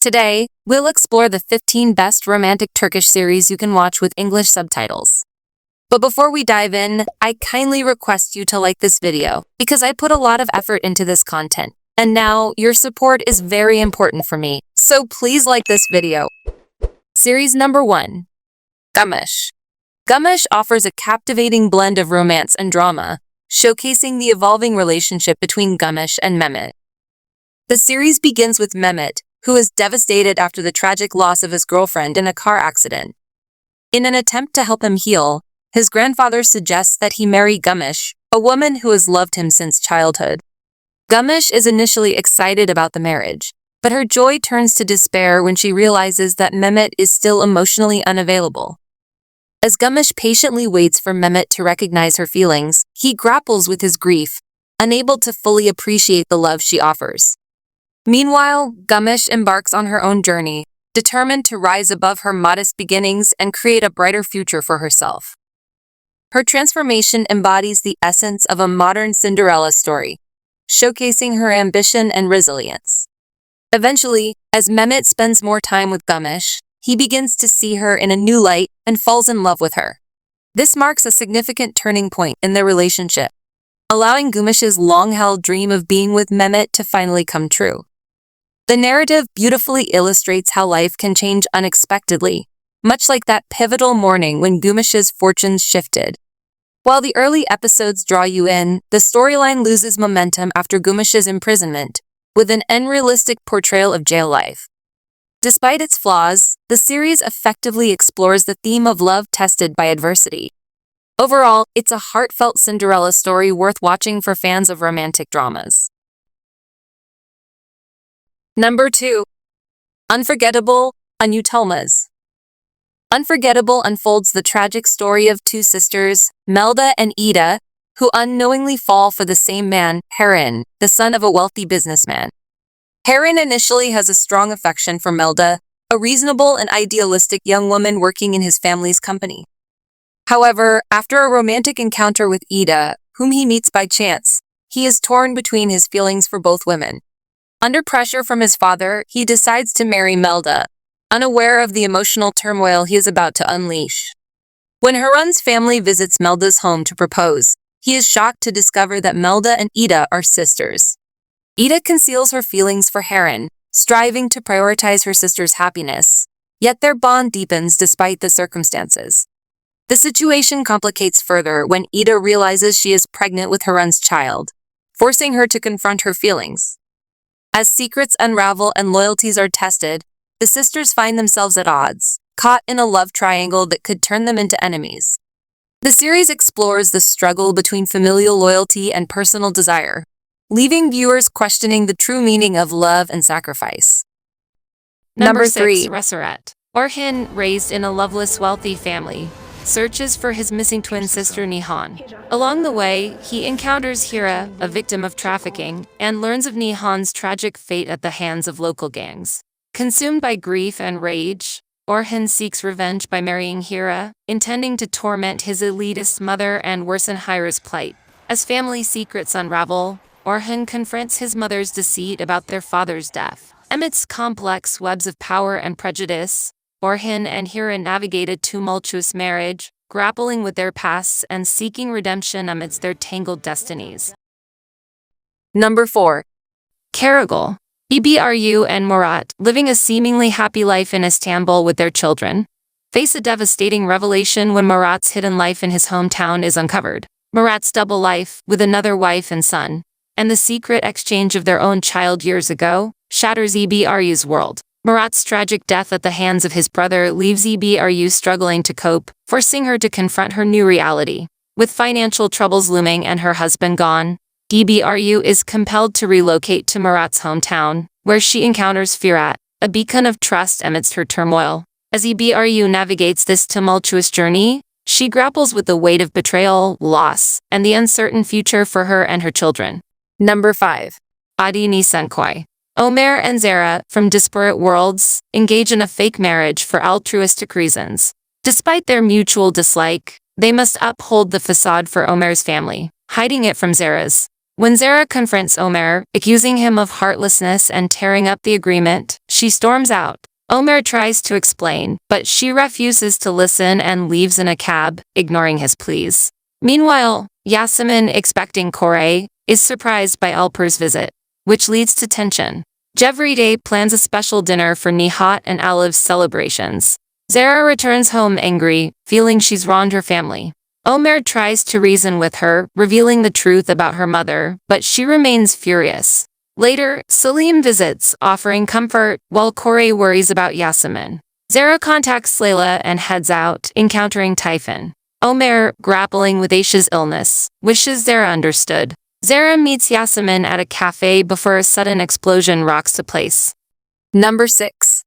Today, we'll explore the 15 best romantic Turkish series you can watch with English subtitles. But before we dive in, I kindly request you to like this video because I put a lot of effort into this content. And now, your support is very important for me, so please like this video. Series number 1. Gümüs. Gümüs offers a captivating blend of romance and drama, showcasing the evolving relationship between Gümüs and Mehmet. The series begins with Mehmet, who is devastated after the tragic loss of his girlfriend in a car accident. In an attempt to help him heal, his grandfather suggests that he marry Gümüs, a woman who has loved him since childhood. Gümüs is initially excited about the marriage, but her joy turns to despair when she realizes that Mehmet is still emotionally unavailable. As Gümüs patiently waits for Mehmet to recognize her feelings, he grapples with his grief, unable to fully appreciate the love she offers. Meanwhile, Gümüs embarks on her own journey, determined to rise above her modest beginnings and create a brighter future for herself. Her transformation embodies the essence of a modern Cinderella story, showcasing her ambition and resilience. Eventually, as Mehmet spends more time with Gümüs, he begins to see her in a new light and falls in love with her. This marks a significant turning point in their relationship, allowing Gümüş's long-held dream of being with Mehmet to finally come true. The narrative beautifully illustrates how life can change unexpectedly, much like that pivotal morning when Gümüş's fortunes shifted. While the early episodes draw you in, the storyline loses momentum after Gümüş's imprisonment, with an unrealistic portrayal of jail life. Despite its flaws, the series effectively explores the theme of love tested by adversity. Overall, it's a heartfelt Cinderella story worth watching for fans of romantic dramas. Number 2. Unforgettable, Unutulmaz. Unforgettable unfolds the tragic story of two sisters, Melda and Ida, who unknowingly fall for the same man, Hanim, the son of a wealthy businessman. Hanim initially has a strong affection for Melda, a reasonable and idealistic young woman working in his family's company. However, after a romantic encounter with Ida, whom he meets by chance, he is torn between his feelings for both women. Under pressure from his father, he decides to marry Melda, unaware of the emotional turmoil he is about to unleash. When Harim's family visits Melda's home to propose, he is shocked to discover that Melda and Ida are sisters. Ida conceals her feelings for Harim, striving to prioritize her sister's happiness, yet their bond deepens despite the circumstances. The situation complicates further when Ida realizes she is pregnant with Harim's child, forcing her to confront her feelings. As secrets unravel and loyalties are tested, the sisters find themselves at odds, caught in a love triangle that could turn them into enemies. The series explores the struggle between familial loyalty and personal desire, leaving viewers questioning the true meaning of love and sacrifice. Number 3. Resuret. Orhan, raised in a loveless, wealthy family, searches for his missing twin sister Nihan. Along the way, he encounters Hira, a victim of trafficking, and learns of Nihan's tragic fate at the hands of local gangs. Consumed by grief and rage, Orhan seeks revenge by marrying Hira, intending to torment his elitist mother and worsen Hira's plight. As family secrets unravel, Orhan confronts his mother's deceit about their father's death. Amidst complex webs of power and prejudice, Orhan and Hira navigate a tumultuous marriage, grappling with their pasts and seeking redemption amidst their tangled destinies. Number 4. Karagül. Ebru and Murat, living a seemingly happy life in Istanbul with their children, face a devastating revelation when Murat's hidden life in his hometown is uncovered. Murat's double life, with another wife and son, and the secret exchange of their own child years ago, shatters Ebru's world. Murat's tragic death at the hands of his brother leaves Ebru struggling to cope, forcing her to confront her new reality. With financial troubles looming and her husband gone, Ebru is compelled to relocate to Murat's hometown, where she encounters Firat, a beacon of trust amidst her turmoil. As Ebru navigates this tumultuous journey, she grapples with the weight of betrayal, loss, and the uncertain future for her and her children. Number 5. Adini Sen Koy. Ömer and Zara, from disparate worlds, engage in a fake marriage for altruistic reasons. Despite their mutual dislike, they must uphold the facade for Ömer's family, hiding it from Zara's. When Zara confronts Ömer, accusing him of heartlessness and tearing up the agreement, She storms out. Ömer tries to explain, but she refuses to listen and leaves in a cab, ignoring his pleas. Meanwhile, Yasemin, expecting Koray, is surprised by Alper's visit, which leads to tension. Jevride plans a special dinner for Nihat and Alev's celebrations. Zara returns home angry, feeling she's wronged her family. Ömer tries to reason with her, revealing the truth about her mother, but she remains furious. Later, Salim visits, offering comfort, while Koray worries about Yasemin. Zara contacts Layla and heads out, encountering Tayfun. Ömer, grappling with Aisha's illness, wishes Zara understood. Zara meets Yasemin at a cafe before a sudden explosion rocks the place. Number 6.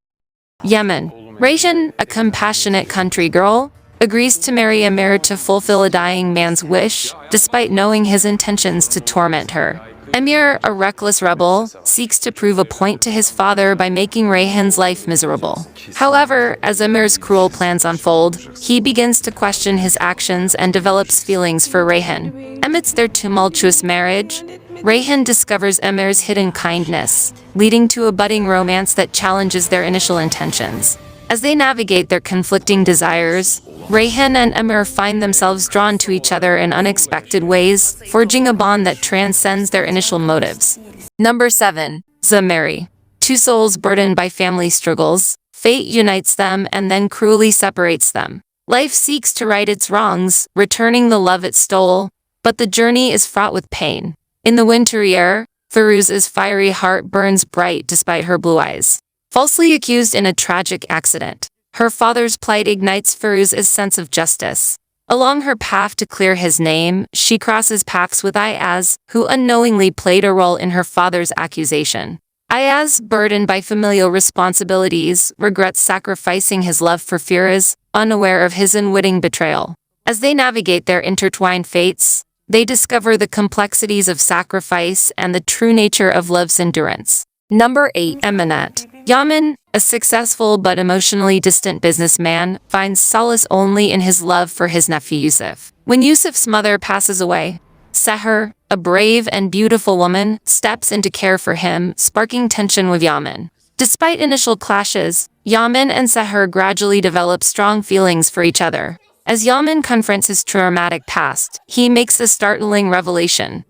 Yemin. Rayhan, a compassionate country girl, agrees to marry Emir to fulfill a dying man's wish, despite knowing his intentions to torment her. Emir, a reckless rebel, seeks to prove a point to his father by making Rayhan's life miserable. However, as Emir's cruel plans unfold, he begins to question his actions and develops feelings for Rayhan. Amidst their tumultuous marriage, Rayhan discovers Emir's hidden kindness, leading to a budding romance that challenges their initial intentions. As they navigate their conflicting desires, Rayhan and Emir find themselves drawn to each other in unexpected ways, forging a bond that transcends their initial motives. Number 7. Zemheri. Two souls burdened by family struggles, fate unites them and then cruelly separates them. Life seeks to right its wrongs, returning the love it stole, but the journey is fraught with pain. In the wintry air, Firuz's fiery heart burns bright despite her blue eyes. Falsely accused in a tragic accident, her father's plight ignites Firuz's sense of justice. Along her path to clear his name, she crosses paths with Ayaz, who unknowingly played a role in her father's accusation. Ayaz, burdened by familial responsibilities, regrets sacrificing his love for Firuz, unaware of his unwitting betrayal. As they navigate their intertwined fates, they discover the complexities of sacrifice and the true nature of love's endurance. Number 8. Emanet. Yemin, a successful but emotionally distant businessman, finds solace only in his love for his nephew Yusuf. When Yusuf's mother passes away, Seher, a brave and beautiful woman, steps in to care for him, sparking tension with Yemin. Despite initial clashes, Yemin and Seher gradually develop strong feelings for each other. As Yemin confronts his traumatic past, he makes a startling revelation.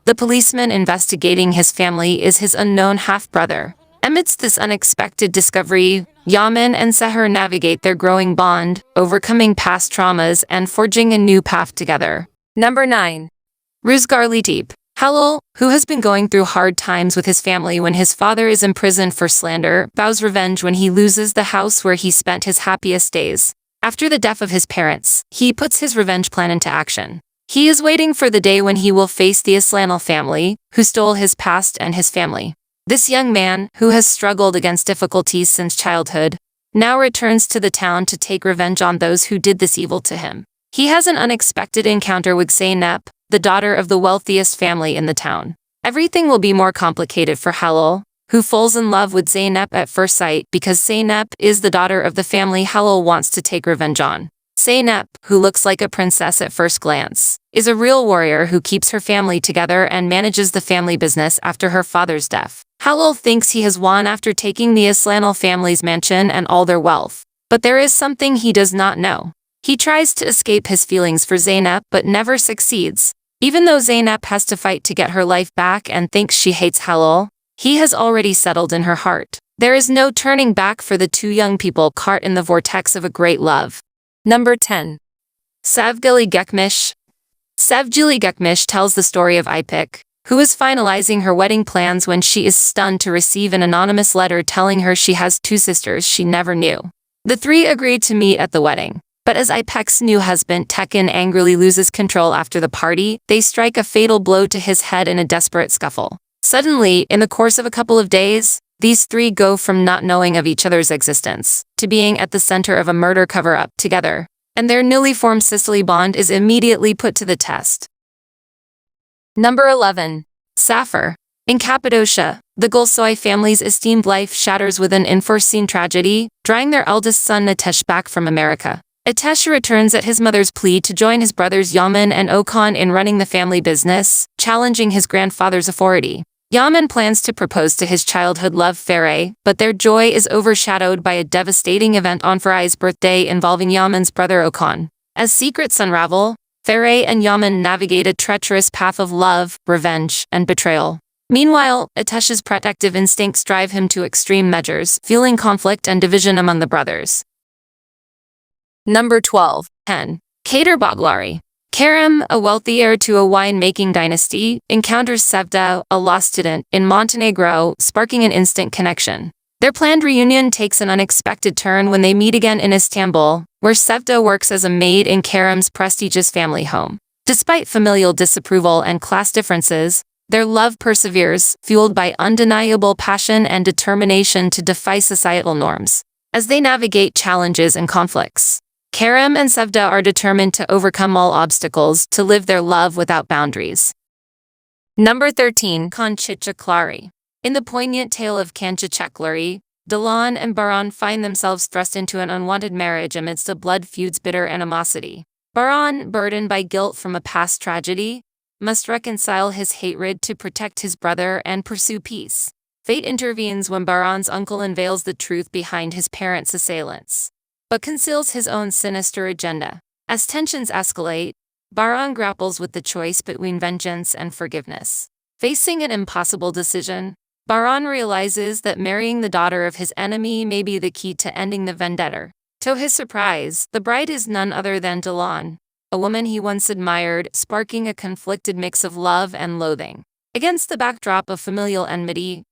The policeman investigating his family is his unknown half-brother. Amidst this unexpected discovery, Yemin and Seher navigate their growing bond, overcoming past traumas and forging a new path together. Number 9. Rüzgarli Tepe. Halil, who has been going through hard times with his family when his father is imprisoned for slander, vows revenge when he loses the house where he spent his happiest days. After the death of his parents, he puts his revenge plan into action. He is waiting for the day when he will face the Aslanal family, who stole his past and his family. This young man, who has struggled against difficulties since childhood, now returns to the town to take revenge on those who did this evil to him. He has an unexpected encounter with Zeynep, the daughter of the wealthiest family in the town. Everything will be more complicated for Halil, who falls in love with Zeynep at first sight because Zeynep is the daughter of the family Halil wants to take revenge on. Zeynep, who looks like a princess at first glance, is a real warrior who keeps her family together and manages the family business after her father's death. Halil thinks he has won after taking the Aslanal family's mansion and all their wealth, but there is something he does not know. He tries to escape his feelings for Zeynep but never succeeds. Even though Zeynep has to fight to get her life back and thinks she hates Halil, he has already settled in her heart. There is no turning back for the two young people caught in the vortex of a great love. Number 10. Sevgili Gekmiş. Sevgili Gekmiş tells the story of Ipek, who is finalizing her wedding plans when she is stunned to receive an anonymous letter telling her she has two sisters she never knew. The three agreed to meet at the wedding, but as Ipek's new husband Tekin angrily loses control after the party, they strike a fatal blow to his head in a desperate scuffle. Suddenly, in the course of a couple of days, these three go from not knowing of each other's existence to being at the center of a murder cover-up together, and their newly formed sisterly bond is immediately put to the test. Number 11. Safir. In Cappadocia, the Gulsoy family's esteemed life shatters with an unforeseen tragedy, drawing their eldest son Ateş back from America. Ateş returns at his mother's plea to join his brothers Yemin and Okan in running the family business, challenging his grandfather's authority. Yemin plans to propose to his childhood love Ferey, but their joy is overshadowed by a devastating event on Ferey's birthday involving Yemin's brother Okan. As secrets unravel, Ferey and Yemin navigate a treacherous path of love, revenge, and betrayal. Meanwhile, Atesh's protective instincts drive him to extreme measures, fueling conflict and division among the brothers. Number 12. 10. Kader Baglari. Kerem, a wealthy heir to a wine-making dynasty, encounters Savg, a law student, in Montenegro, sparking an instant connection. Their planned reunion takes an unexpected turn when they meet again in Istanbul, where Savg works as a maid in Kerem's prestigious family home. Despite familial disapproval and class differences, their love perseveres, fueled by undeniable passion and determination to defy societal norms. As they navigate challenges and conflicts, Kerem and Savg are determined to overcome all obstacles to live their love without boundaries. Number 13. Çiçekleri. In the poignant tale of Çiçekleri, Dilan and Baran find themselves thrust into an unwanted marriage amidst a blood feud's bitter animosity. Baran, burdened by guilt from a past tragedy, must reconcile his hatred to protect his brother and pursue peace. Fate intervenes when Baran's uncle unveils the truth behind his parents' assailants, but conceals his own sinister agenda. As tensions escalate, Baran grapples with the choice between vengeance and forgiveness. Facing an impossible decision, Baran realizes that marrying the daughter of his enemy may be the key to ending the vendetta. To his surprise, the bride is none other than Dilan, a woman he once admired, sparking a conflicted mix of love and loathing. Against the backdrop of familial enmity,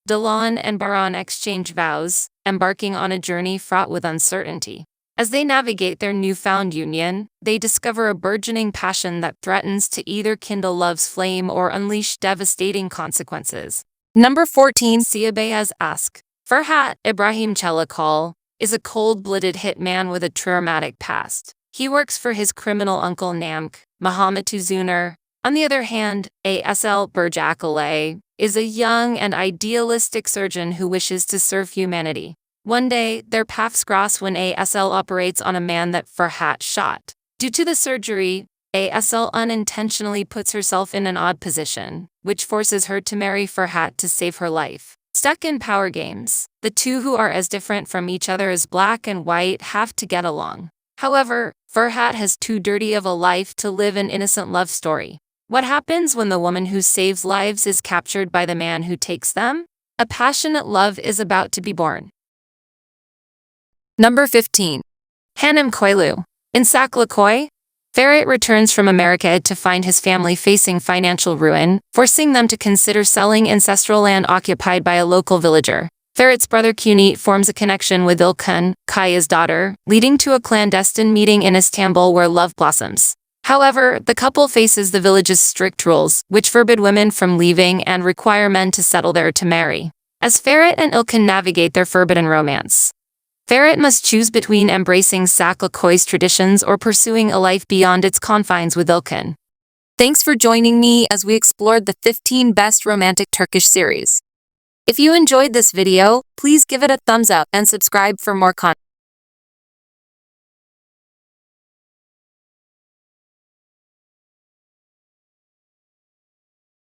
Dilan and Baran exchange vows, embarking on a journey fraught with uncertainty. As they navigate their newfound union, they discover a burgeoning passion that threatens to either kindle love's flame or unleash devastating consequences. Number 14. Siyah Beyaz ask. Ferhat Ibrahim Çelikol is a cold-blooded hitman with a traumatic past. He works for his criminal uncle Namk, Muhammad Zuner. On the other hand, Asl Berjakale is a young and idealistic surgeon who wishes to serve humanity. One day, their paths cross when Asl operates on a man that Ferhat shot. Due to the surgery, Asl unintentionally puts herself in an odd position, which forces her to marry Ferhat to save her life. Stuck in power games, the two who are as different from each other as black and white have to get along. However, Ferhat has too dirty of a life to live an innocent love story. What happens when the woman who saves lives is captured by the man who takes them? A passionate love is about to be born. Number 15. Hanim Köylü. In Sakla Koy, Ferhat returns from America to find his family facing financial ruin, forcing them to consider selling ancestral land occupied by a local villager. Ferhat's brother Cunit forms a connection with Ilkan, Kaya's daughter, leading to a clandestine meeting in Istanbul where love blossoms. However, the couple faces the village's strict rules, which forbid women from leaving and require men to settle there to marry. As Ferhat and Ilkan navigate their forbidden romance, Ferhat must choose between embracing Sakla Koy's traditions or pursuing a life beyond its confines with Ilkan. Thanks for joining me as we explored the 15 best romantic Turkish series. If you enjoyed this video, please give it a thumbs up and subscribe for more content.